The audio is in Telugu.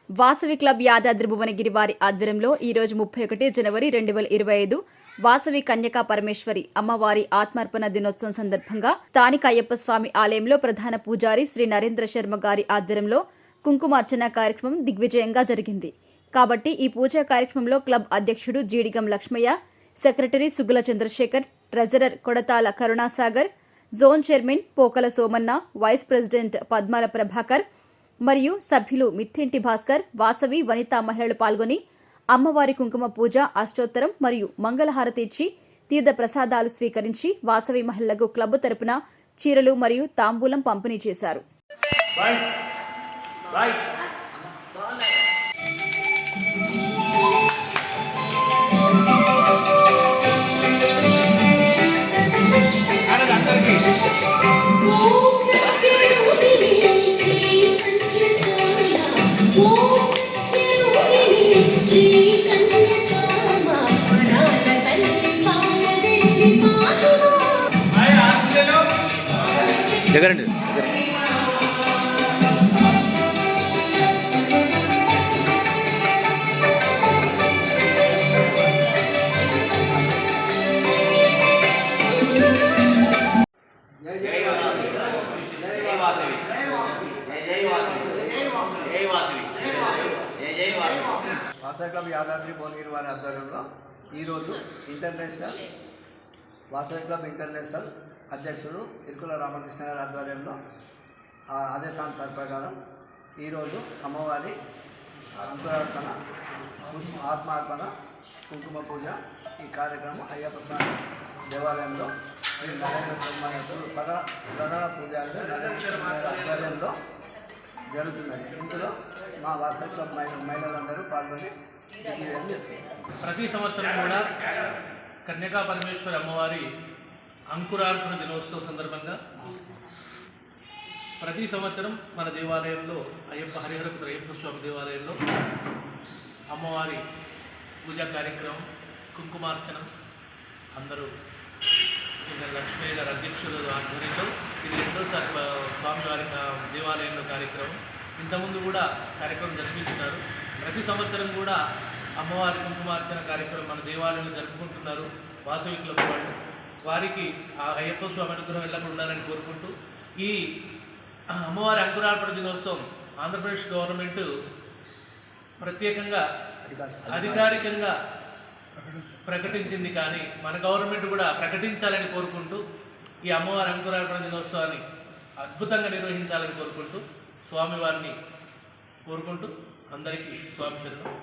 వాసవి క్లబ్ యాదాద్రి భువనగిరి వారి ఆధ్వర్యంలో ఈ రోజు 31 జనవరి 2025 వాసవి కన్యకా పరమేశ్వరి అమ్మవారి ఆత్మార్పణ దినోత్సవం సందర్భంగా స్థానిక అయ్యప్ప స్వామి ఆలయంలో ప్రధాన పూజారి శ్రీ నరేంద్ర శర్మ గారి ఆధ్వర్యంలో కుంకుమార్చన కార్యక్రమం దిగ్విజయంగా జరిగింది. కాబట్టి ఈ పూజా కార్యక్రమంలో క్లబ్ అధ్యక్షుడు Jeedigam Lakshmaiah, secretary Sugula Chandrasekhar, treasurer Kodatala Karunasagar, zone chairman Pokala Somanna, vice president Padmala Prabhakar మరియు సభ్యులు మిత్తింటి భాస్కర్, వాసవి వనితా మహిళలు పాల్గొని అమ్మవారి కుంకుమ పూజ, అష్టోత్తరం మరియు మంగళహారతి ఇచ్చి తీర్థ ప్రసాదాలు స్వీకరించి వాసవి మహిళలకు క్లబ్ తరపున చీరలు మరియు తాంబూలం పంపిణీ చేశారు. దగ్గరండి వాసవి క్లబ్ యాదాద్రి భువనగిరి వారి ఆధ్వర్యంలో ఈరోజు ఇంటర్నేషనల్ వాసవి క్లబ్ ఇంటర్నేషనల్ అధ్యక్షుడు ఇరుకుల రామకృష్ణ గారి ఆధ్వర్యంలో ఆదేశానుసార ప్రకారం ఈరోజు అమ్మవారి అంకురార్పణ, ఆత్మార్పణ, కుంకుమ పూజ ఈ కార్యక్రమం అయ్యప్ప స్వామి దేవాలయంలో శ్రీ నరేంద్ర శర్మ ప్రధాన పూజారి నరేంద్ర శర్మ ఆధ్వర్యంలో జరుగుతున్నది. ఇందులో మా వాసవి క్లబ్ మహిళలందరూ పాల్గొని ప్రతి సంవత్సరం కూడా కన్యకా పరమేశ్వరి అమ్మవారి అంకురార్పణ దినోత్సవం సందర్భంగా ప్రతి సంవత్సరం మన దేవాలయంలో హరిహరపుత్ర అయ్యప్ప స్వామి దేవాలయంలో అమ్మవారి పూజా కార్యక్రమం, కుంకుమార్చనం అందరూ లక్ష్మయ్య గారి అధ్యక్షుల ఆధ్వర్యంలో ఇది రెండోసారి స్వామివారి దేవాలయంలో కార్యక్రమం. ఇంతకుముందు కూడా కార్యక్రమం జరిపిస్తున్నారు. ప్రతి సంవత్సరం కూడా అమ్మవారి కుంకుమార్చన కార్యక్రమం మన దేవాలయంలో జరుపుకుంటున్నారు వాసవి క్లబ్ వాళ్ళు. వారికి ఆ అయ్యప్ప స్వామి అనుగ్రహం ఎల్లప్పుడు ఉండాలని కోరుకుంటూ ఈ అమ్మవారి అంకురార్పణ దినోత్సవం ఆంధ్రప్రదేశ్ గవర్నమెంట్ ప్రత్యేకంగా అధికారికంగా ప్రకటించింది. కానీ మన గవర్నమెంట్ కూడా ప్రకటించాలని కోరుకుంటూ ఈ అమ్మవారి అంకురార్పణ దినోత్సవాన్ని అద్భుతంగా నిర్వహించాలని కోరుకుంటూ స్వామివారిని కోరుకుంటూ అందరికీ స్వామి శరణం.